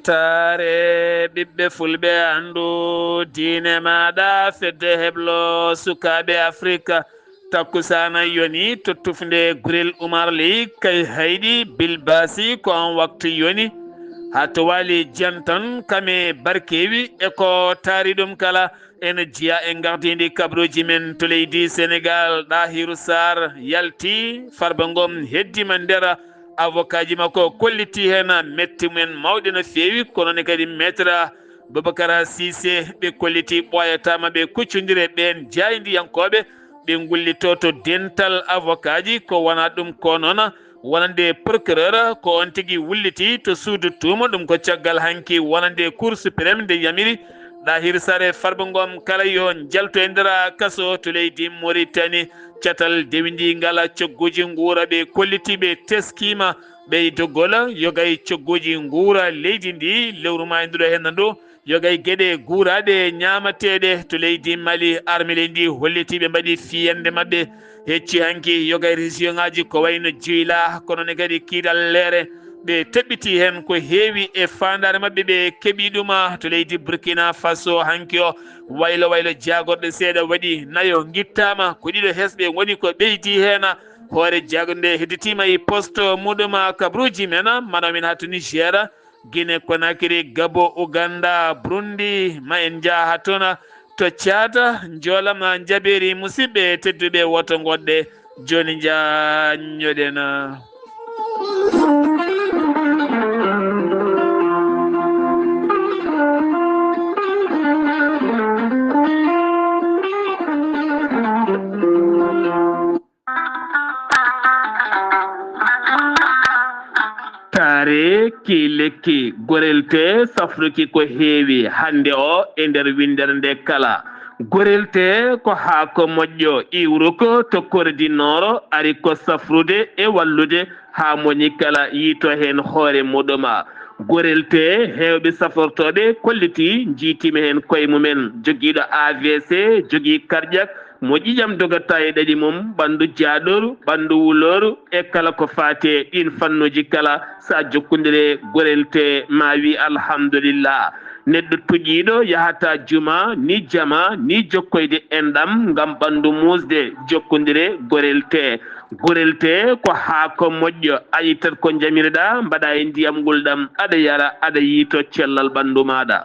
weltare ɓiɓɓe fulɓe andu diine maɗa fedde heblo sukaɓe afrique takkusana yoni to tufde gurel Oumar Ly kay hayɗi bilbasi ko on waktu yoni ha to wali jantan kame barkewi eko taari ɗum kala ene jiya e gardidi kabruji men to leydi Sénégal Ɗahirou Sarr yalti Farba Ngom heddima nder avocat ji makko kolliti hen metti men mawɗe no fewi kono ne kadi maître Boubacara Cissé ɓe kolliti ɓoyatama ɓe kuccodire ɓen jaydiyankoɓe ɓe gullito to dental avocat ji ko wona ɗum ko noon wonande procureur ko on tigui wulliti to suudu tuuma ɗum ko caggal hanki wonande cour suprême nde yamiri Ɗahirou Sarr e Farba Ngom kala yo jalto e nder kaso to leydi Mauritanie catal dewidi ngala cogguji guura ɓe kollitiɓe teskima ɓe doggola yogay cogguji guura leydi ndi lewru ma nduɗo henna ndu yogay gueɗe guuraɗe ñamateɗe to leydi Mali armele ndi hollitiɓe mbaɗi fiyande mabɓe hecci hanki yogay région ngaji ko wayno Djeyla kono ne kadi Kidal Léré ɓe teɓɓiti hen ko heewi e fandare mabɓe ɓe keeɓi ɗuma to leydi Burkina Faso hanki o waylo jagorɗo seeɗa waɗi nayo guittama ko ɗiɗo hesɓe woni ko ɓeydi hen hoore jagode nde hedditima e poste muɗum kabruji men manamin ha to Niger Guinée Conakry Gabon Ouganda Burundi ma en jaaha toon to Tchad joolam jaɓeri musidɓe tedduɓe woto goɗɗe joni jañoɗen taare ki lekki gorelte safruki ko heewi hande o e nder windere nde kala gorelte ko haako moƴƴo iwruko to kordinoro ari ko safrude e wallude ha moni kala yiito hen hoore muɗuma gorelte hewɓe safortoɓe kolliti jiitimi hen koye mumen joguiɗo AVC jogui cardiaque mo ƴiƴam dogata e ɗaɗi mum ɓandu jaaɗoru ɓandu wuloru e kala ko faate ɗin fannuji kala sa jokkodire gorelte ma wi alhamdulillah neɗɗo tuƴiɗo yahata juma ni jama ni jokkoyde enɗam ngam ɓandu musde jokkodire gorelte ko haako moƴƴo a yittat ko jamireɗa mbaɗa e ndiyam gulɗam aɗa yara aɗa yiito cellal ɓandu maɗa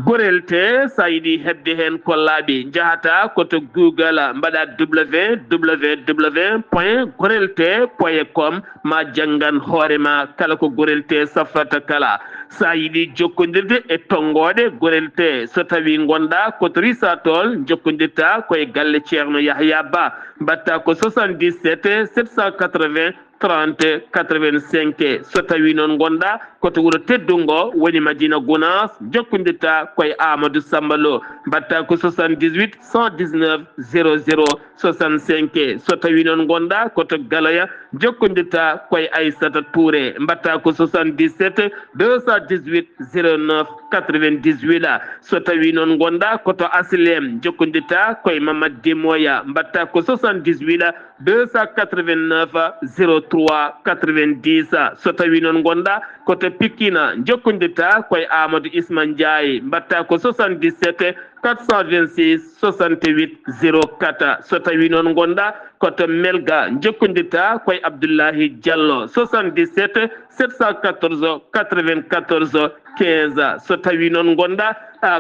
gorelte sa yiɗi hebde hen ko laaɓi jahata koto Google mbaɗa www.gorelte.com ma janggan hoorema kala ko gorelte safrata kala sa yiɗi jokkodirde e tongoɗe gorelte so tawi gonɗa koto Risatol jokkodirta koye galle ceerno Yahya Ba mbatta ko 77 780 30 85 so tawi noon gonɗa koto wuuro teddungo woni Madina Gounass jokkodirta koye Amadou Samba Lo mbatta ko 78 119 00 65 so tawi noon gonɗa koto Galoya jokkodirta koye Aissata Touré mbatta ko 77 218 09 98 so tawi noon gonɗa koto Aslem jokkodirta koye Mamadou Demoya mbatta ko 78 289 03 90 so tawi noon gonɗa koto Pikina jokkodirta koye Amadou Isma Ndiaye mbatta ko 77 426 68 04 so tawi noon gonɗa koto Melga jokkodirta koye Abdoullahi Diallo 77 714 94 15 so tawi noon gonɗa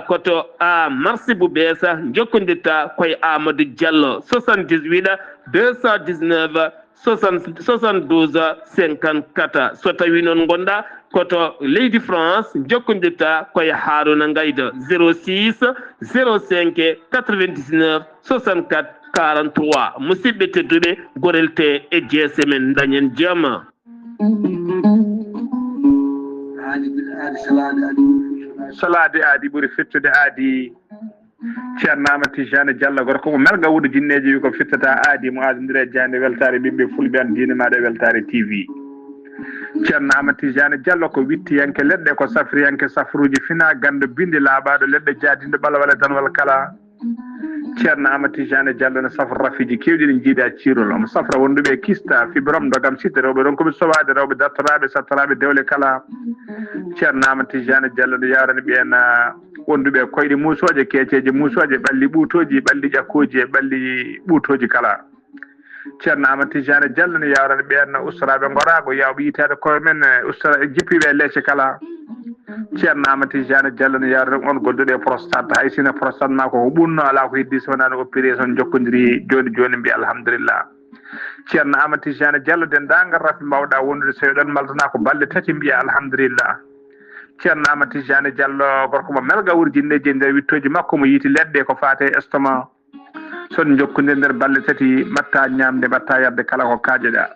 koto Marsibou Bessa jokkodirta koye Amadou Diallo 78 219 72 54 so tawi noon gonɗa koto leydi France jokkodirta koye Harouna Ngayda 06 05 99 64 43 musidɓe tedduɓe gorelte e jeese men dañen jaama salade aadi ɓuuri fettude aadi ceerno Amadou Tijani Diallo gorko ko melga wuuɗo jinneji wi ko fittata aadi mo adodiri e jande weltare ɓiɓɓe fulɓe an diine maɗa e weltare TV ceerno Amadou Tijani Diallo ko wittiyanke leɗɗe ko safriyanke safruji fina gando bindi laaɓaɗo leɗɗe jaadinde ɓalawale tan walla kala ceerno Amadou Tidiane Diallo ne safra rafiji kewɗi ɗi jiiɗa ciirol omo safra wonduɓe kista fibrom dogam sitte rewɓe ɗon koɓe sowade rewɓe dattoraɓe sattoraɓe dewle kala ceerno Amadou Tidiane Diallo no yawrani ɓen wonduɓe koyɗe musoje keeceje musoje ɓalli ɓuutoji ɓalli ƴakkoji e ɓalli ɓuutoji kala ceerno Amadou Tidiane Diallo no yawrani ɓen ustaraɓe gorago yawɓe yitede koye men ustara jippiɓe leecce kala ceerno Amadou Tidiane Diallo no yawrani on golduɗe prostate hay sino prostate ma ko ɓunno ala ko heddi so wonano opération jokkodiri joni joni mbiya alhamdulillah ceerno Amadou Tidiane Diallo dendagal rafi mbawɗa wondude so ɗon maldana ko balɗe tati mbiya alhamdulillah ceerno Amadou Tidiane Diallo gorko mo melga wurjinneji nder wittoji makko mo yiiti leɗɗe ko fate estomac son jokkude nder balɗe tati mbatta ñamde mbatta yarde kala ko kaajeɗa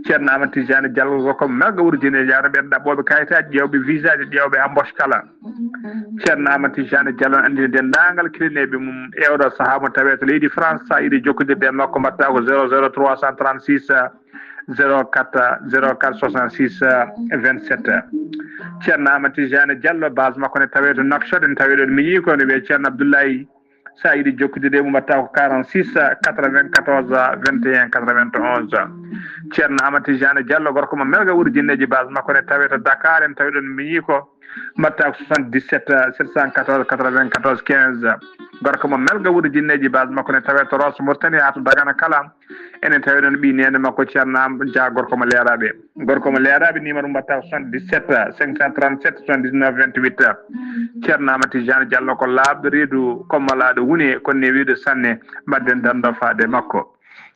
ceerno Amadou Tidiane Diallo gorko mo melga wurjine yawra ɓen ɗaɓɓoɓe kayitaji ƴewɓe visa ji ƴewɓe embauche kala ceerno Amadou Tidiane Diallo andini dendagal kilineɓe mum ewɗo saaha mo tawe to leydi France sa yiiɗi jokkodirde makko mbatta ko 00 336 04 04 66 27 ceerno Amadou Tidiane Diallo base makko ne tawe to Nouakchott en tawi ɗon mi yii ko ne wiye ceerno Abdoulaye sa yiiɗi jokkodirde mum mbatta ko 46 94 21 91 ceerno Amadou Tidiane Diallo gorko mo melga wurjinneji base makko ne tawe to Dakar en tawi ɗon mi yii ko mbatta ko 77 714 94 15 gorko mo melga wurjinneji base makko ne tawe to Rosso Mauritanie ha to Dagana kala enen tawi ɗon ɓi nene makko ceerno Dia gorko mo leeraɓe numéro mbatta ko 77 537 79 28 ceerno Amadou Tidiane Diallo ko laaɓɗo reedu kommalaɗo woni konne wiide sanne mbadden dando faade makko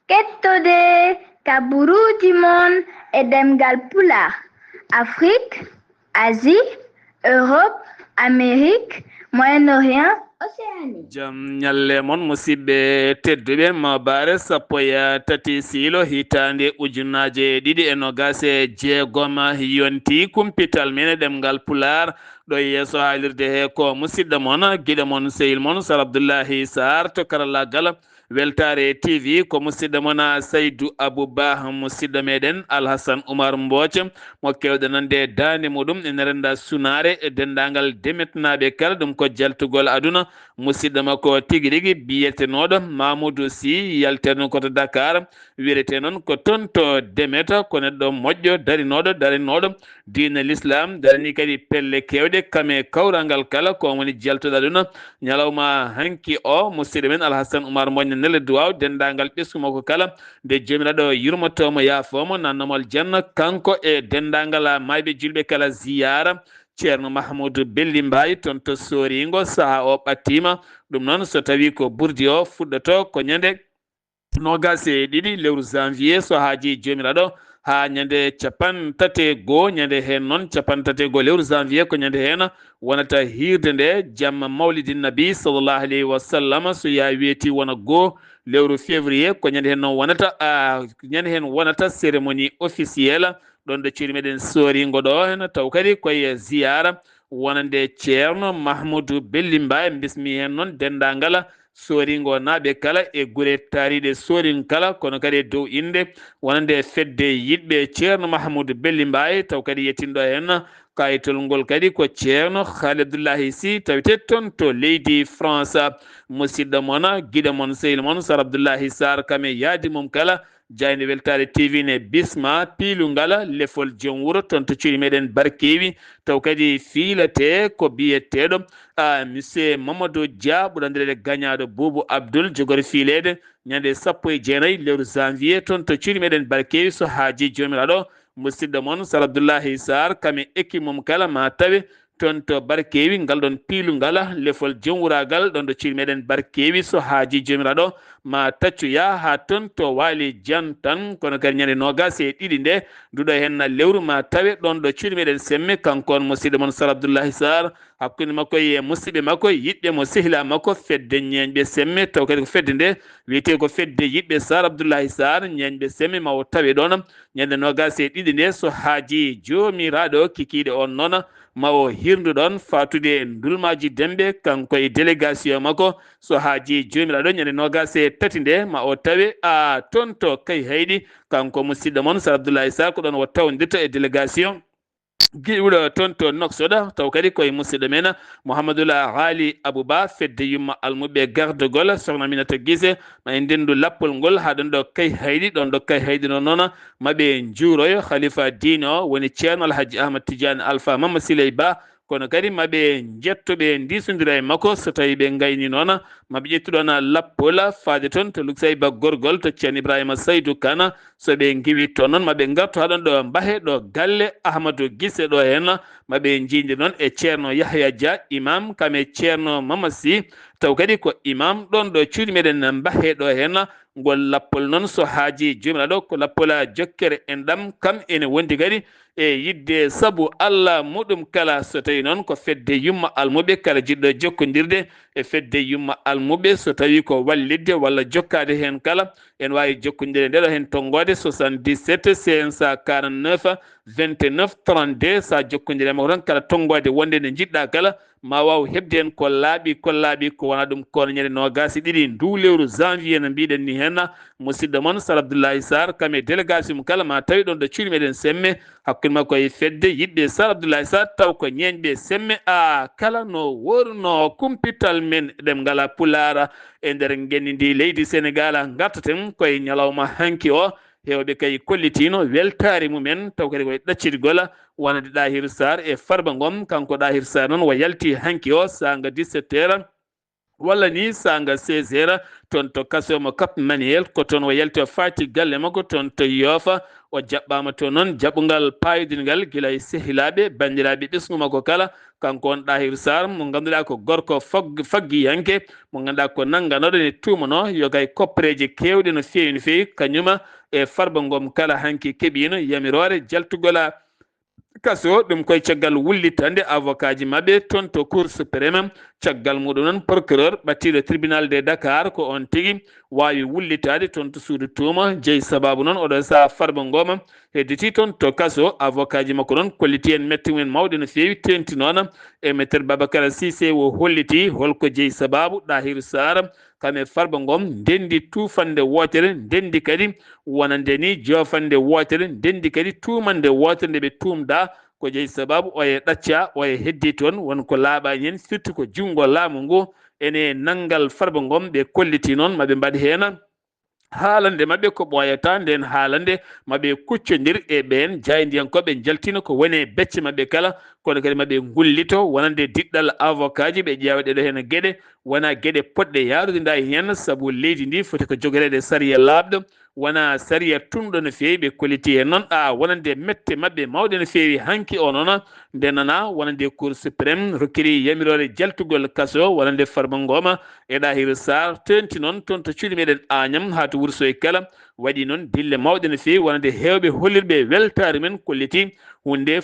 kettode kaburuji mon e demgal pulaar Afrique Asie Europe Amérique Moyen-Orient Océanie jam ñalle mon musidɓe tedduɓe ma bare sappo e tati siilo hitande ujunnaje ɗiɗi e nogas e jeegom yonti kumpital men e ɗemgal pulaar ɗo yeeso haalirde he ko musidɗo mon guiɗo mon sehil mon Sar Abdoullahi Sarr to karallagal weltare TV ko musidɗo mon Saydou Abouba musidɗo meɗen Alhassane Oumar Mbodj mo kewɗe nande dande muɗum ene renda sunare e dendagal demetnaɓe kala ɗum ko jaltugol aduna musidɗo makko tigui rigui biyetenoɗo Mamoudou Sy yalteno koto Dakar wiyete noon ko toon to Demeta ko neɗɗo moƴƴo darinoɗo diine l'islam darani kadi pelle kewɗe kame kawral ngal kala ko woni jaltuɗo aduna ñalawma hanki o musidɗo men Alhassane Oumar Mbodj nele duwaw dendagal ɓesgu makko kala nde jomiraɗo yurmotomo yafomo nannomol janna kanko e dendagal mayɓe julɓe kala ziyara ceerno Mahmoudou Belli Mbaye toon to Soringo saaha o ɓattima ɗum noon so tawi ko ɓurdi o fuɗɗoto ko ñande nogas e ɗiɗi lewru janvier so haaji jomiraɗo ha ñande capan tate goo ñande hen noon capan tate goo lewru janvier ko ñande hen wonata hirde nde jamma mawlidin nabi sallllahu alayhi wa sallam so ya weeti wona goo lewru février ko ñande hen noon wonata cérémonie officielle ɗon ɗo ciiri meɗen Soringo ɗo hen taw kadi koye ziyara wonande ceerno Mahmoudou Belli Mbaye bismi hen noon dendagal Soringo naaɓe kala e guure taariɗe Sorin kala kono kadi e dow inde wonande fedde yiɗɓe ceerno Mahmoudou Belli Mbaye taw kadi yettinɗo hen kayitol ngol kadi ko ceerno Khalidoullahi Sy tawite toon to leydi France musidɗo mon guiɗo mon sehil mon Sar Abdoullahi Sarr kame yaadi mum kala jayde weltare TV ne bisma piilungal lefol joom wuuro toon to cuuɗi meɗen Barkewi taw kadi fiilate ko biyeteɗo monsieur Mamadou Dia ɓuurandirede gagnado Boubou Abdoul jogori fiilede ñande 19 lewru janvier toon to cuuɗi meɗen Barkewi so haaji jomiraɗo musidɗo mon Sar Abdoullahi Sarr kame équipe mum kala ma tawe toon to Barkewi ngal ɗon piilungal lefol jomwuragal ɗon ɗo cuuɗi meɗen Barkewi so haaji jomiraɗo ma taccuya ha toon to waali jan tan kono kadi ñande nogas e ɗiɗi nde nduɗo hen lewru ma tawe ɗon ɗo cuuɗi meɗen Semme kankon musidɗo mon Sar Abdoullahi Sarr hakkude makko e musidɓe makko yiɗɓe mo sehila makko fedde ñeñɓe Semme taw kadi ko fedde nde wiyete ko fedde yiɗɓe Sar Abdoullahi Sarr ñeñɓe Semme ma o tawe ɗon ñande nogas e ɗiɗi nde so haaji jomiraɗo kikiɗe on noon ma o hirdu ɗon fatude ndulmaji demɓe kanko e délégation makko so haaji jomiraɗo ñande nogas e tati nde ma o tawe toon to kay hayɗi kanko musidɗo mon Sar Abdoullahi Sarr ko ɗon o tawdirta e délégation giwɗo toon to noksoɗa taw kadi koye musidɗo men mouhamadoula haali abouba fedde yumma almuɓe gardegol sohna minata guise ma en ndendu lappol ngol ha ɗon ɗo kay hayɗi ɗon ɗo kay hayɗi noon maɓe juuroyo khalifa diine o woni ceerno alhaji ahmad tidiane alpha mama siley ba kono kadi maɓe jettoɓe ndisodira e makko so tawi ɓe gayni noon maɓe ƴettuɗon lappol faade toon to luksay ba gorgol to ceerno ibrahima saydou kana so ɓe giwi toon noon maɓe gartu haɗon ɗo mbahe ɗo galle ahmadou guisse ɗo hen maɓe jiidi noon e ceerno yahya dia imam kame ceerno mamasi taw kadi ko imam ɗon ɗo cuuɗi meɗen mbahe ɗo hen ngol lappol noon so haaji jomiraɗo ko lappol jokkere en ɗam kam ene wondi kadi e yidde saabu Allah muɗum kala so tawi noon ko fedde yumma almuɓe kala jiɗɗo jokkodirde e fedde yumma almuɓe so tawi ko wallidde walla jokkade hen kala en wawi jokkodire ndeɗo hen tonggode 77 549 29 32 sa jokkodirema ko tan kala tonggode wonde nde jiɗɗa kala ma waw hebde hen ko laaɓi ko wona ɗum kono ñande nogasi ɗiɗi ndu lewru janvier no mbiɗen ni hen musidɗo moon Sar Abdoullahi Sarr kame délégation kala ma tawi ɗon ɗo cuuɗi meɗen semme hakkude makko e fedde yiɗɓe Sar Abdoullahi Sarr taw ko ñeñɓe semme kala no worno kumpital men ɗem ngala pulara e nder genni ndi leydi Sénégal gartaten koye ñalawma hanki o hewɓe kay kollitino weltare mumen taw kadi koye ɗaccitigol wonande Dahir Sarr e Farba Ngom kanko Dahir Sarr noon o yalti hanki o sanga 17 heures walla ni sanga 16 heures toon to kasomo Cap Manuel ko toon o yalti o faati galle makko toon to Yofa o jaɓɓama to noon jaɓɓugal payodingal guila e sehilaɓe bandiraɓe ɓesgu makko kala kanko on Dahir Sarr mo ganduɗa ko gorko faggiyanke mo ganduɗa ko nangganoɗo ne tumano yo kay koppereje kewɗe no fewi no fewi kañuma e Farba Ngom kala hanki keeɓino yamirore jaltugola kaso ɗum koye caggal wullitande avocat ji mabɓe toon to cour suprême caggal muɗum noon procureur ɓattiɗo tribunal de Dakar ko on tigui wawi wullitade toon to suudu tuuma jeeyi sababu noon oɗo saaha Farba Ngom hedditi toon to kaso avocat ji makko noon kolliti en metti mumen mawɗe no fewi tenti noon e maître Babacar Cissé o holliti holko jeeyi sababu Dahir Sarr kame Farba Ngom ndendi tufande wotere ndendi kadi wonande ni jofande wotere ndendi kadi tumande wotere nde ɓe tumda ko jeeyi sababu oye ɗacca oye heddi toon wonko laaɓani hen surtout ko jungo laamu ngu ene nanggal Farba Ngom ɓe kolliti noon maɓe mbaɗ hen haalande mabɓe ko ɓoyata nden haalande maɓe kuccodir e ɓen jaydiyankoɓe jaltina ko woni becce mabɓe kala kono kadi maɓe gullito wonande diɗɗal avocat ji ɓe ƴeewa ɗeɗo hen gueɗe wona gueɗe poɗɗe yarude nda hen saabu leydi ndi foti ko jogorede sariya labɗo wona sariya tumɗo no fewi ɓe kolliti hen noon wonande mette mabɓe mawɗe no fewi hanki o noon ndennana wonande cour suprême rokkiri yamirore jaltugol kaso wonande Farba Ngom e Dahir Sarr tenti noon toon to cuuɗi meɗen Agnam ha to Wourossogui kala waɗi noon dille mawɗe no fewi wonande hewɓe hollirɓe weltare men kolliti hunde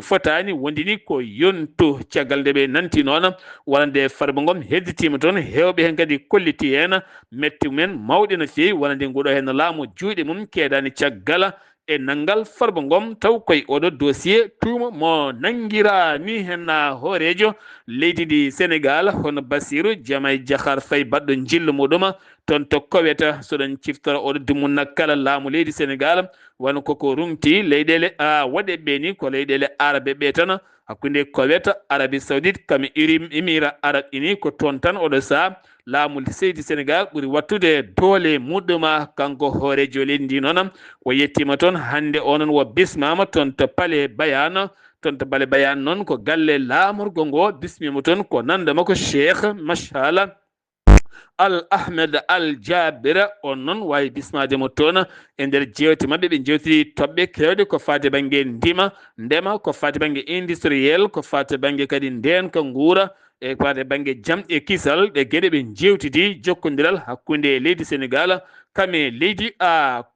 fotani wondini ko yontu caggal nde ɓe nanti noon wonande Farba Ngom hedditima toon hewɓe hen kadi kolliti hen metti mumen mawɗe no fewi wonande nguɗo hen laamu juuɗe mum keedani caggal e nanggal Farba Ngom taw koye oɗo dossier tuuma mo nanguira ni hen hoorejo leydi ndi Sénégal hono Bassirou Diomaye Diakhar Faye baɗɗo jillu muɗum toon to koweta soɗon ciftora oɗo dumunna kala laamu leydi Sénégal wona koko rumti leyɗele waɗe ɓeni ko leyɗele arabe ɓe tan hakkude koweta Arabie Saoudite kami Émirats Arabes Unis ko toon tan oɗo saaha laamu seydi Sénégal ɓuuri wattude doole muɗuma kanko hoorejo leydi ndi noon o yettima toon hande onon wo bismama toon to Palais Bayane toon to Palais Bayane noon ko galle laamorgo ngo bismima toon ko nanda makko Cheikh machallah Al Ahmed Al Jabira on noon wawi bismademo toon e nder jewte mabɓe ɓe jewtiri toɓɓe kewɗe ko fate banggue ndema ko fate banggue industriel ko fate banggue kadi ndenka guura e fate banggue jaam e kisal ɗe gueɗe ɓe jewtidi jokkodiral hakkude leydi Sénégal kame leydi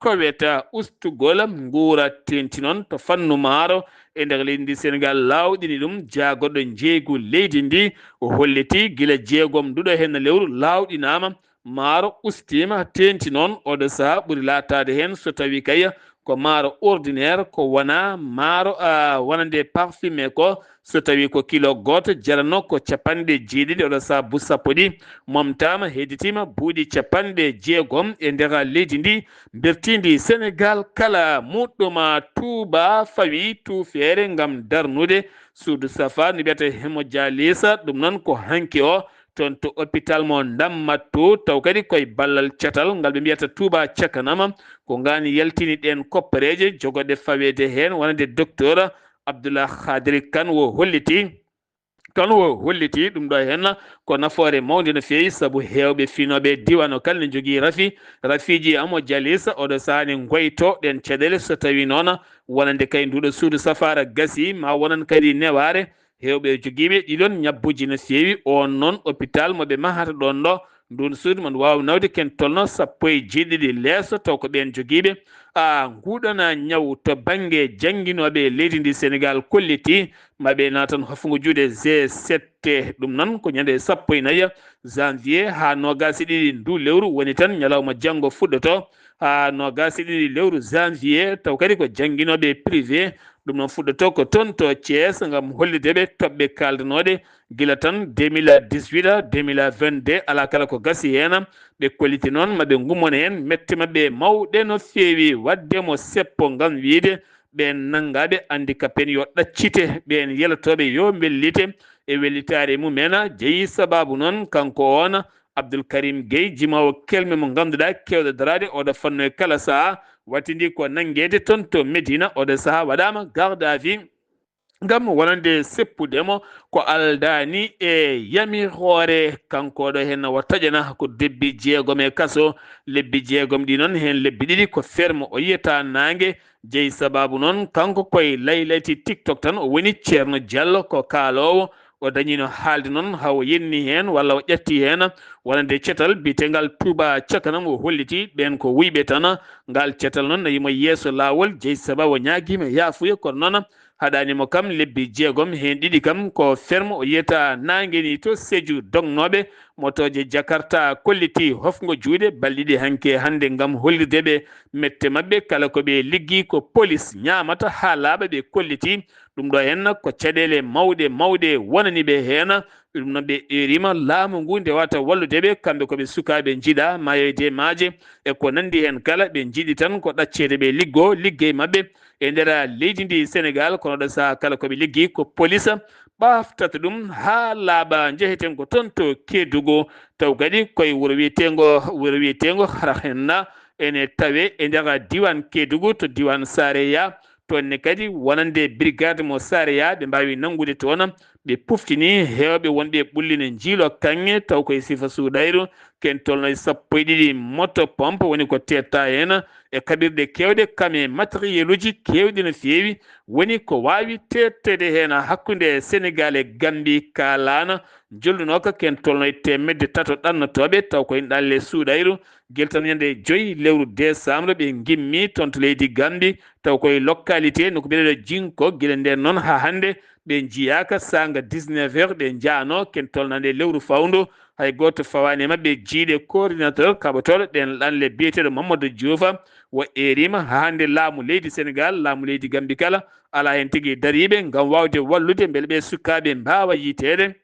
koweta ustugol guura tenti noon to fannu maaro e nder leydi ndi Sénégal lawɗini ɗum jaagoɗɗo jeeygu leydi ndi o holliti gila jeegom duɗo hen lewru lawɗinama maaro ustima tenti noon oɗo saaha ɓuuri latade hen so tawi kay ko maaro ordinaire ko wona maaro wonande parfumé ko so tawi ko kilo goto jarano ko capanɗe jeeɗiɗi oɗo saa bu sappo ɗi momtama hedditima buuɗi capanɗe jeegom e nder leydi ndi bertindi Sénégal kala muɗɗuma tuuba fawi tuufere ngam darnude suudu safa no wiyete hémodialyse ɗum noon ko hanki o toon to hôpital mo Ndammattu taw kadi koye ballal catal ngal ɓe mbiyata Touba cakanama ko ngani yaltini ɗen koppareje jogoɗe fawede hen wonande docteur Abdoulaye Khadri Kane wo holliti ɗum ɗo hen ko nafoore mawde no feewi saabu hewɓe finoɓe diwan o kala ne jogui rafiji hémodialyse oɗo sahani goyto ɗen caɗele so tawi noon wonande kay nduɗo suudu safara gasi ma wonan kadi neware hewɓe joguiɓe ɗiɗon ñabbuji no feewi on noon hôpital moɓe mahata ɗon ɗo ndun suudu mon wawi nawde ken tolno 17 leeso taw ko ɓen joguiɓe nguɗona ñaw to banggue jangguinoɓe leydi ndi Sénégal kolliti maɓe natan hofugo juuɗe G7 ɗum noon ko ñande 14 janvier ha 22 ndu lewru woni tan ñalawma janggo fuɗɗoto ha 22 lewru janvier taw kadi ko jangguinoɓe privé ɗum noon fuɗɗoto ko toon to Thiès gam hollideɓe toɓɓe kaldanoɗe gila tan 2018 2022 ala kala ko gasi hen ɓe kolliti noon maɓe gummona hen mette mabɓe mawɗe no feewi waddemo seppo gam wiide ɓen nanggaɓe handicapé yo ɗaccite ɓen yelotoɓe yo bellite e wellitare mumen jeeyi sababu noon kanko on Abdoul Karim Gueye jimawo kelme mo ganduɗa kewɗo darade oɗo fanno e kala saaha wattidi ko nanguede toon to Médina oɗo saaha waɗama garde à vue ngam wonande seppudemo ko aldani e yamirore kanko ɗo hen o taƴana ko debbi jeegom e kaso lebbi jeegom ɗi noon hen lebbi ɗiɗi ko ferme o yiyata nangue jeeyi sababu noon kanko koye laylati TikTok tan o woni Ceerno Diallo ko kaalowo o dañino haalde noon hawo yenni hen walla o ƴatti hen wonande cetal bitegal Touba cakanam o holliti ɓen ko wuyɓe tan ngal cetal noon nayimo yeeso lawol jeeyi sababu o ñaguima yaafuya kono noon haɗanimo kam lebbi jeegom hen ɗiɗi kam ko ferme o yiyata nangueni to Sédhiou dognoɓe motoje Jakarta kolliti hofgo juuɗe balɗiɗi hanke hande gam hollirdeɓe mette mabɓe kala koɓe liggi ko police ñamata ha laaɓa ɓe kolliti ɗum ɗo hen ko caɗele mawɗe wonaniɓe hen ɗum noon ɓe erima laamu ngu nde wata walludeɓe kamɓe koɓe sukaɓe jiiɗa mayoyde maaje e ko nandi hen kala ɓe jiiɗi tan ko ɗaccede ɓe liggey mabɓe e nder leydi ndi Sénégal kono ɗo saaha kala koɓe liggi ko police ɓaftata ɗum ha laaɓa jeeheten ko toon to Kédougou taw kadi koye wuro wiyetego Harahenna ene tawe e nder diwan Kédougou to diwan Sareya toonne kadi wonande brigade mo Sareya ɓe mbawi nangude toon ɓe puftini hewɓe wonɓe ɓulline jiilo kanŋe taw koye sifa suuɗayru ken tolno 12 moto pompe woni ko tetta hen e kaɓirɗe kewɗe kame matériel uji kewɗi no feewi woni ko wawi tettede hen hakkude Sénégal e Gambie kalana jolluno ko ken tolno e temedde tato ɗannotoɓe taw ko ɗalle suuɗayru guel tan ñande 5 lewru décembre ɓe gimmi toon to leydi Gambie taw koye localité noko ɓiɗeɗo jinko guila nden noon ha hande ɓe jiyaka sanga 19 heures ɓe jaano ken tolnande lewru fawndu hay goto fawani mabɓe jiiɗe coordinateur kaɓotoɗo ɗen ɗanle biyeteɗo Mamadou Diouf wo erima ha hande laamu leydi Sénégal laamu leydi Gambie kala ala hen tigui dariɓe gam wawde wallude beele ɓe sukaɓe mbawa yitede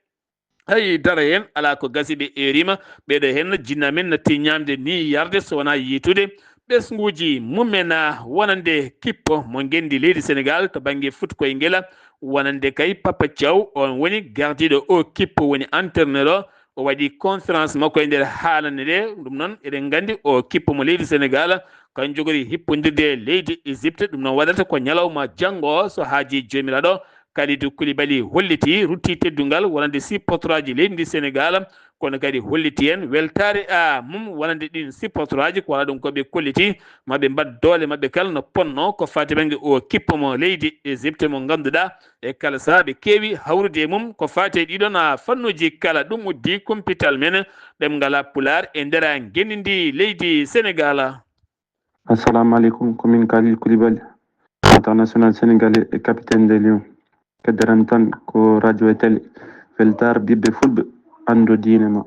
hay dara hen ala ko gasi ɓe erima ɓeɗo hen jinnamen natti ñamde ni yarde so wona yitude ɓesguji mumen wonande kippo mo gendi leydi Sénégal to banggue foot koye guela wonande kay Papa Thiaw on woni gardiɗo o kippo woni entraîneur o waɗi conférence makko e nder haalande nde ɗum noon eɗen gandi o kippo mo leydi Sénégal kan jogori hippodirde leydi Égypte ɗum noon waɗata ko ñalawma janggo so haaji jomiraɗo Kalidou Koulibaly holliti rutti teddungal wonande supporteraji leydi ndi Sénégal kono kadi holliti en weltare mum wonande ɗin supporteraji ko wala ɗum koɓe kolliti maɓe mbad doole mabɓe kala no ponno ko fati banggue o kippo mo leydi Égypte mo ganduɗa e kala saaha ɓe keewi hawrude e mum ko fati ɗiɗon fannuji kala ɗum uddi kumpital men ɗem ngala pular e nder gendi ndi leydi Sénégal. Assalamu alaikum, komin Kalidou Koulibaly, international sénégalais et capitaine des Lions. Kaddaran tan ko radio e télé weltar ɓiɓɓe fulɓe ando diine ma.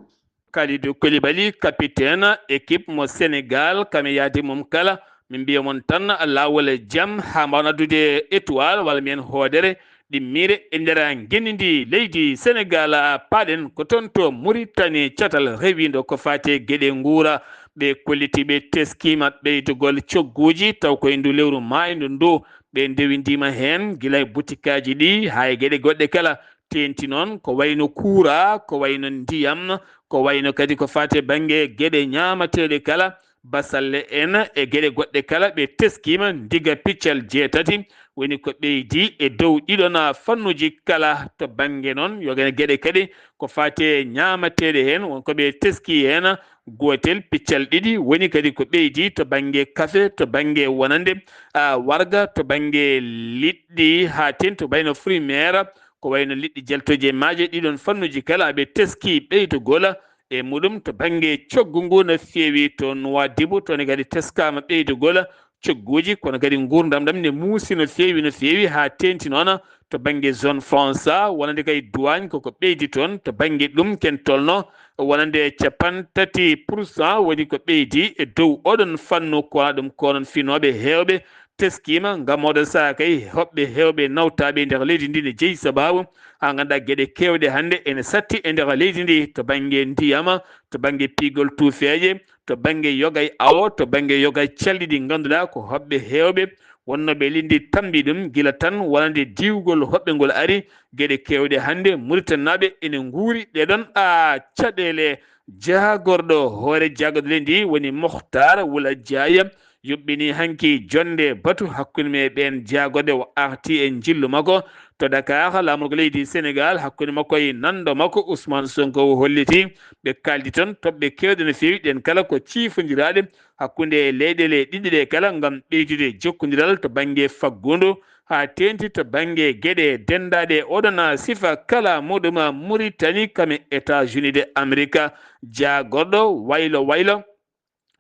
Kalidou Koulibaly capitaine équipe mo Sénégal kame yaadi mum kala min mbiya mon tan Allah wala jam ha mbawna dude étoile wala men hoodere ɗi mire e ndera genindi leydi Sénégal paɗen ko toon to Mauritanie catal rewindo ko fate gueɗe nguura ɓe kolliti ɓe teskima ɓeydogol cogguji taw koye ndu lewru maydu ndu ɓe ndewindima hen guilay butikaji ɗi ha e gueɗe goɗɗe kala tenti noon ko wayno kuura ko wayno ndiyam ko wayno kadi ko fate banggue gueɗe ñamateɗe kala basalle en e gueɗe goɗɗe kala ɓe teskima diga piccal jeetati woni ko ɓeydi e dow ɗiɗon fannuji kala to banggue noon yogene gueɗe kadi ko fate ñamateɗe hen wonko ɓe teski hen gotel piccal ɗiɗi woni kadi ko ɓeydi to banggue café to banggue wonande warga to banggue liɗɗi ha ten to bayno fruit mer ko wayno liɗɗi jaltoji e maaje ɗiɗon fannuji kala ɓe teski ɓeydogola e muɗum to banggue coggu ngu no feewi to Nouadhibou toon kadi teskama ɓeydogola cogguji kono kadi gurdam ɗam ne muusi no feewi ha tenti noon to banggue zone France wonande kay douane koko ɓeydi toon to banggue ɗum ken tolno wonande 30% woni ko ɓeydi e dow oɗon fannu kona ɗum konon finoɓe hewɓe teskima ngam oɗon saaha kay hoɓɓe hewɓe nawtaɓe nder leydi ndi ne jeeyi sababu ha ganduɗa gueɗe kewɗe hande ene satti e nder leydi ndi to banggue ndiyama to banggue pigol tuufeje to banggue yogay awo to banggue yogay calɗi ɗi ganduɗa ko hoɓɓe hewɓe wonno ɓe lindi tambi ɗum gila tan wonande diwgol hoɓɓe ngol ari gueɗe kewɗe hande Mauritanaɓe ene guuri ɗeɗon caɗele jagorɗo hoore jagodole ndi woni Mohtar Wula Diaya yuɓɓini hanki jonde batu hakkude me ɓen jagode o arti e jillu makko to Dakar lamorgo leydi Sénégal hakkude makko e nando makko Ousmane Sonko holliti ɓe kaldi toon toɓɓe kewɗe no fewi ɗen kala ko ciifodiraɗe hakkude leyɗele ɗiɗi ɗe kala gam ɓeydude jokkodiral to banggue faggudu ha tenti to banggue gueɗe dendaɗe oɗon sifa kala muɗum Mauritanie kame États-Unis de Amérique jagorɗo waylo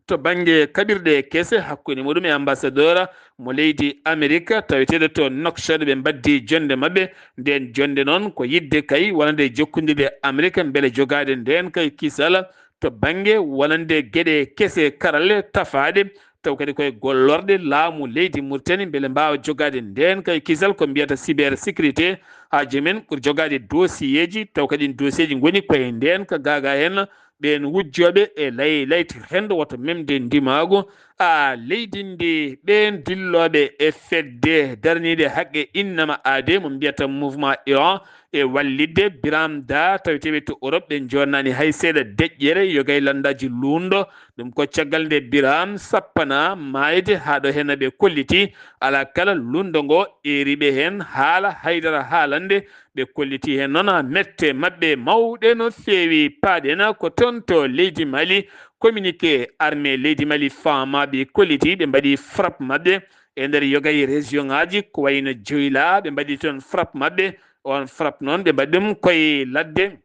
to banggue kaɓirɗe kese hakkude muɗum e ambassadeur mo leydi Amérique taweteɗo to Nouakchott ɓe mbaddi jonde mabɓe nden jonde noon ko yidde kay wonande jokkodirde Amérique beele jogade nden kay kisal to banggue wonande gueɗe kese karalle tafaɗe taw kadi koye gollorɗe laamu leydi Mauritanie beele mbawa jogade nden kay kisal ko mbiyata cyber sécurité ha jomumen ɓuuri jogade dossier ji taw kadi dossier ji goni koye nden ko gaga hen ɓen wujjoɓe e layti hendo woto memde ndimago leydi ndi ɓen dilloɓe e fedde darnide haqqe innama ade mo mbiyata mouvement Iran e wallidde Biram Da taweteɓe to Europe ɓe jonnani hay seeɗa deƴƴere yogay landaji lundo ɗum ko caggal nde Biram sappana mayde haɗo hen ɓe kolliti ala kala lundo ngo eriɓe hen haala haydara haalande ɓe kolliti hen noon mette mabɓe mawɗe no feewi paaɗena ko toon to leydi Mali communiqué armée leydi Mali famaɓe kolliti ɓe mbaɗi frappe mabɓe e nder yogay région ngaji ko wayno Dioula ɓe mbaɗi toon frappe mabɓe on frappe noon ɓe mbaɗi ɗum koye ladde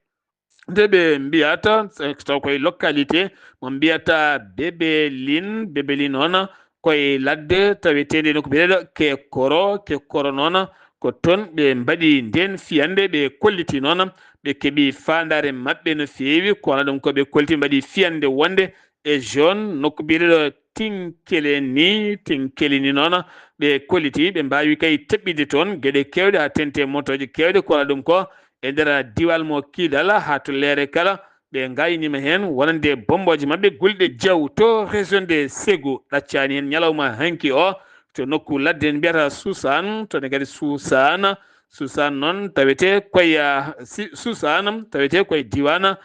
nde ɓe mbiyata taw koye localité mo mbiyata Bébéline on koye ladde tawetede no ko mbiyeɗo kekkoro noon ko toon ɓe mbaɗi nden fiyande ɓe kolliti noon ɓe keeɓi fandare mabɓe no feewi kono ɗum koɓe kolliti mbaɗi fiyande wonde e jaune nokku mbiyeɗo tinkelini noon ɓe kolliti ɓe mbawi kay teɓɓide toon gueɗe kewɗe ha tente motoje kewɗe kono ɗum ko e nder diwal mo Kidal ha to leere kala ɓe gaynima hen wonande bomboje mabɓe gulɗe diaw to région de Ségou ɗaccani hen ñalawma hanki o to nokku ladde en mbiyata Sousane tone kadi Sousane noon tawete koye Sousane tawete koye diwan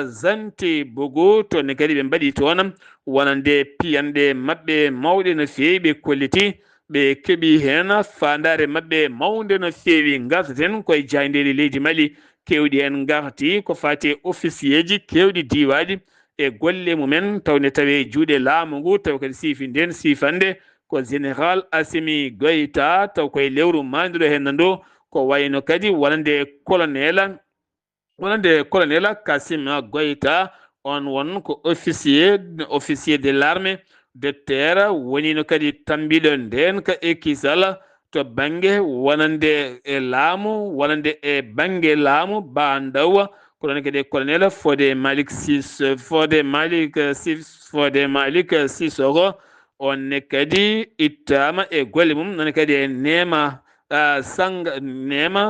Zanti Bougou tone kadi ɓe mbaɗi toon wonande piyanɗe mabɓe mawɗe no feewi ɓe kolliti ɓe keeɓi hen fandare mabɓe mawde no feewi gartaten koye jayndeli leydi Mali kewɗi hen garti ko fati officier ji kewɗi diwaji e golle mumen tawne tawe juuɗe laamu ngu taw kadi siifi nden sifande ko général Assimi Goïta taw koye lewru manduɗo hen ndu ko wayno kadi wonande colonel Kassim Goïta on won ko officier de l'armée de terre wonino kadi tambiɗo nden ka ekkisal to banggue wonande e laamu wonande e banggue laamu bandaw ko ɗon kadi colonel Fodé Malick Sissoko onne kadi ittama e golle mum non kadi e nema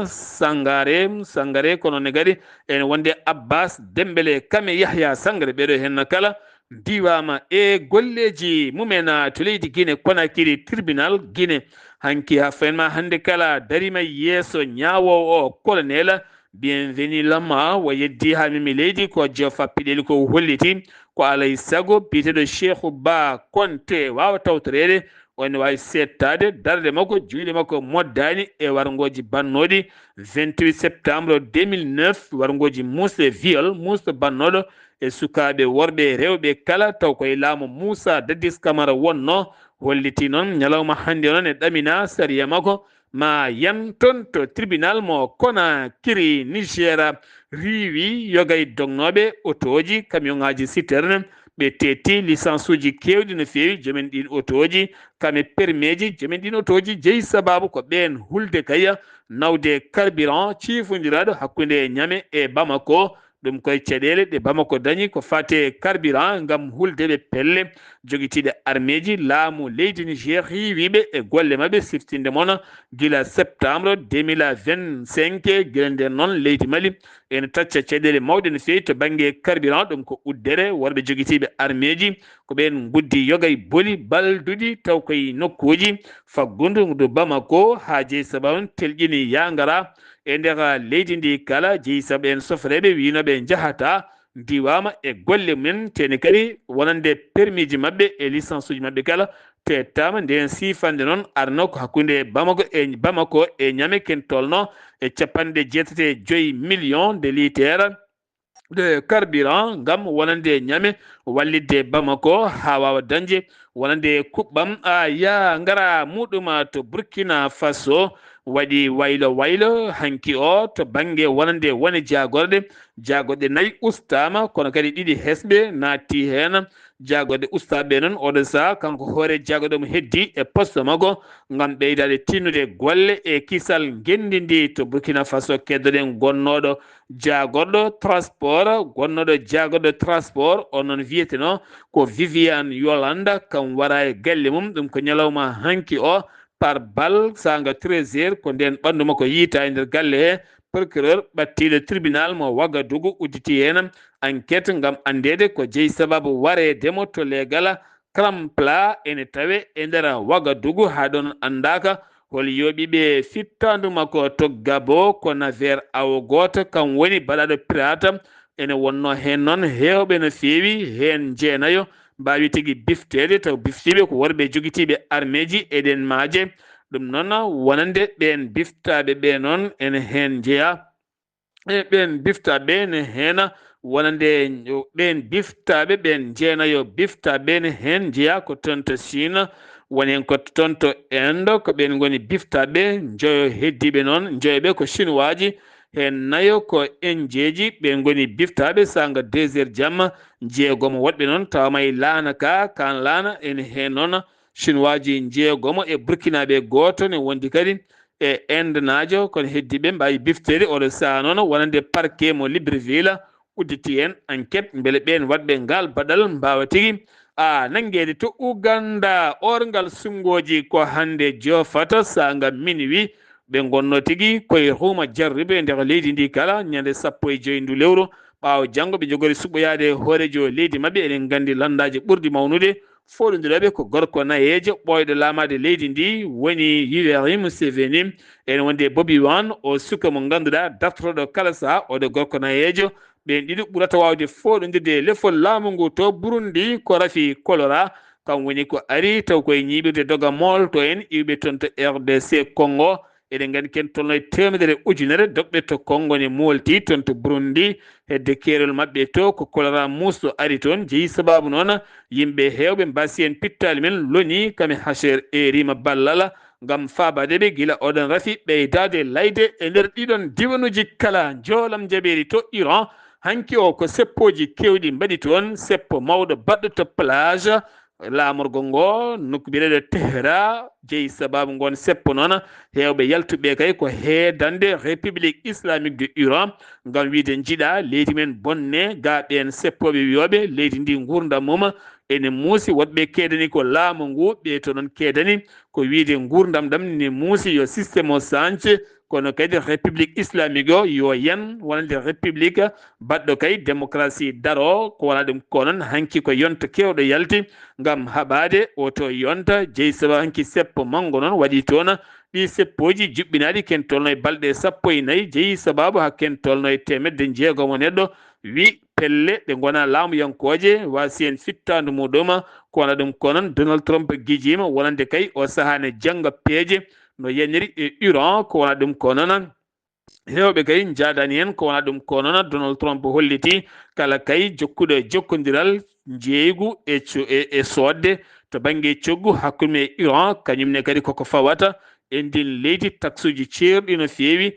sangare kono ne gadi en wonde Abbas Dembele kame Yahya Sangare ɓeɗo hen kala diwama e golleji mumena to leydi Guinée Conakry tribunal Guinée hanki ha fenma hande kala darima yeeso ñawowo o colonel bienvenu lama wo yeddi ha mimi leydi ko jofa piɗeli ko holliti ko alay sago biteɗo Cheikhou Ba Konté wawa tawtorede on wawi settade darde makko juuɗe makko moddani e wargoji bannoɗi 28 septembre 2009 wargoji musde viol musde bannoɗo e sukaɓe worɓe rewɓe kala taw koye laamu Moussa Dadis Camara wonno holliti noon ñalawma hande noon e ɗamina sariya makko ma yan toon to tribunal mo Conakry Niger riwi yogay dognoɓe otoji camion ngaji citerne ɓe tetti licence uji kewɗi no fewi jomen ɗin otoji kame permis ji jomen ɗin otoji jeeyi sababu ko ɓen hulde kaya nawde carburant cifodiraɗo hakkude ñame e Bamako ɗum koye caɗele ɗe Bamako dañi ko fate carburant gam hulde ɓe pelle joguitiɗe armeji laamu leydi Niger yiwiɓe e golle mabɓe siftinde moon gila septembre 2025 gila nden noon leydi Mali ene tacca caɗele mawɗe no fewi to banggue carburant ɗum ko uddere worɓe joguitiɓe armeji ko ɓen guddi yogay booli balduɗi taw koye nokkuji faggudu do Bamako ha jeeyi sababu telƴini yagara e nder leydi ndi kala jeeyi saabu en sofreɓe winoɓe jahata diwama e golle men tene kadi wonande permis ji mabɓe e licence uji mabɓe kala tettama nden sifande noon arno ko hakkude Bamako e ñame ken tolno e 75 millions de litres de carburant gam wonande ñame wallide Bamako ha wawa dañde wonande kuɓɓam ya ngara muɗum to Burkina Faso waɗi waylo hanki o to banggue wonande wone jagorɗe 4 ustama kono kadi 2 hesɓe natti hen jagorɗe ustaɓe noon oɗo saha kanko hoore jagoɗo mo heddi e poste makko gam ɓeydade tinnude golle e kisal gendidi to Burkina Faso keddoɗen gonnoɗo jagorɗo transport on noon wiyeteno ko Viviane Yolanda kam wara e galle mum ɗum ko ñalawma hanki o par balle sanga 13h ko nden ɓandu makko yiita e nder galle he procureur ɓattiɗo tribunal mo Ouagadougou udditi hen enquête gam andede ko jeeyi sababu waredemo to legal Krampla ene tawe e nder Ouagadougou ha ɗon andaka hol yoɓiɓe fittandu makko to Gabo ko navire awo goto kam woni baɗaɗo pirata ene wonno hen noon hewɓe no fewi hen jeenayo mbawi tigui biftede taw biftiɓe ko worɓe joguitiɓe armeji eɗen maaje ɗum noon wonande ɓen biftaɓe ɓe noon ene hen jeeya e ɓen biftaɓe ene hen wonande ɓen biftaɓe ɓen jeenayo biftaɓe ne hen jeeya ko toon to Chine woni hen ko toon to Inde ko ɓen goni biftaɓe joyo heddiɓe noon joyoɓe ko chinois ji hen nayo ko indieji ɓe goni biftaɓe sanga 2h jamma jeegomo woɗɓe noon tawamay laana kan laana ene hen noon chinois ji jeegomo e burkinaɓe goto ne wondi kadi e Inde najo kono heddiɓe mbawi biftede oɗo saha noon wonande parquet mo Libreville udditi hen enquête beele ɓen waɗɓe ngal baɗal mbawa tigui nanguede to Uganda orgal sungoji ko hande jofata sanga minuit ɓe gonno tigui koye huma jarribe nder leydi ndi kala ñande 15 ndu lewru ɓawo janggo ɓe jogori suɓoyade hoorejo leydi mabɓe eɗen gandi landaji ɓurɗi mawnude foɗodiroɓe ko gorko nayejo ɓoyɗo lamade leydi ndi woni Yoweri Museveni ene wonde Bobi Wine o suka mo ganduɗa dartoɗo kala saha oɗo gorko nayejo ɓen ɗiɗi ɓurata wawde foɗodirde lefol laamu ngu to Burundi ko Rafi Kolora kam woni ko ari taw koye ñiɓirde dogamol to en iwɓe toon to RDC Congo eɗen gandi ken tolno 100 ujunere dogɓe to Congo ne molti toon to Burundi hedde keerol mabɓe to ko Kolora musto ari toon jeeyi sababu noon yimɓe hewɓe mbasi en pittali men loni kame Hacher e Rima Ballal gam fabadeɓe gila oɗon Rafi ɓeydade layde e nder ɗiɗon diwanuji kala joolam jaɓeri to Iran hanki o ko seppoji kewɗi mbaɗi toon seppo mawɗo baɗɗo to plage laamorgo ngo nokku mbiɗeɗo Tehra jeeyi sababu gon seppo noon hewɓe yaltuɓe kay ko heedande république islamique de Iran gam wiide jiiɗa leydi men bonne ga ɓen seppoɓe wiyoɓe leydi ndi gurdam mum ene muusi woɓɓe keedani ko laamu ngu ɓe to noon keedani ko wiide gurdam ɗam ne muusi yo systéme o sance kono kadi république islamique o yo yen wonande république baɗɗo kay démocratie daro ko wona ɗum ko noon hanki ko yonta kewɗo yalti ngam haɓade oto yonta jeeyi saba hanki seppo manggo noon waɗi toon ɗi seppoji juɓɓinaɗi ken tolno e balɗe 14 jeeyi sababu ha ken tolno e temedde jeegomo neɗɗo wi pelle ɗe gona laamuyankoje wasi en fittandu muɗum ko wona ɗum ko noon Donald Trump guijima wonande kay o sahane jangga peeje no yeniri e Iran ko wona ɗum ko noon hewɓe kay jadani hen ko wona ɗum ko noon Donald Trump holliti kala kay jokkuɗo jokkodiral jeeygu e sodde to banggue coggu hakkude e Iran kañumne kadi koko fawata e ndin leydi taxe uji ceerɗi no feewi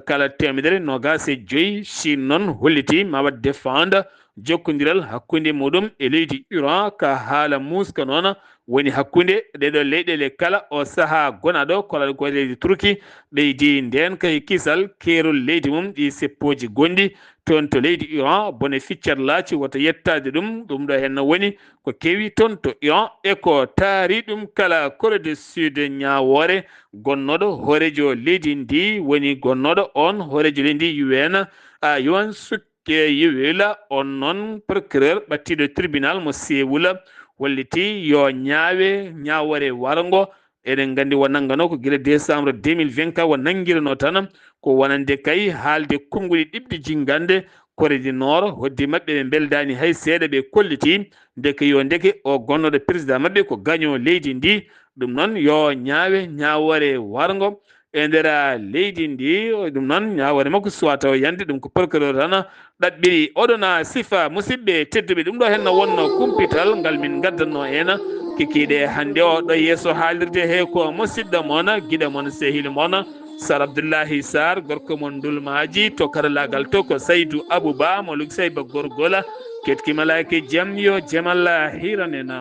kala temedere nogas e joyyi Chine noon holliti ma wat défendre jokkodiral hakkude muɗum e leydi Iran ka haala muska noon woni hakkude ɗeɗo leyɗele kala o saaha gonaɗo kolal ko leydi Turki ɓeydi nden kay kisal keerol leydi mum ɗi seppoji gonɗi toon to leydi Iran bone ficcat laaci woto yettade ɗum ɗo hen woni ko kewi toon to Iran e ko taari ɗum kala Corée du Sud ñawore gonnoɗo hoorejo leydi ndi woni gonnoɗo on hoorejo leydi ndi UN Yoon Suk Yeol on noon procureur ɓattiɗo tribunal mo Séoul holliti yo ñawore wargo eɗen gandi wo nanggano ko guila décembre 2024 wo nanguirano tan ko wonande kay haalde konnguli ɗiɓɓe jingande Corée du Nord hoddi mabɓe ɓe beldani hay seeɗa ɓe kolliti ndeke o gonnoɗo président mabɓe ko gagnant leydi ndi ɗum noon yo ñawore wargo e nder leydi ndi ɗum noon ñawore makko suwa taw yande ɗum ko procureur tan ɗaɓɓiri oɗona sifa musidɓe tedduɓe ɗum ɗo henno wonno kumpital ngal min gaddanno hen kikiɗe hande o ɗo yeeso haalirde he ko musidɗo moon guiɗo moon sehil moon Sar Abdoullahi Sarr gorko mon dulmaji to karallagal to ko Saydou Abouba mo lug sayba gorgola ketki malaki jaam yo jaam Allah hiranena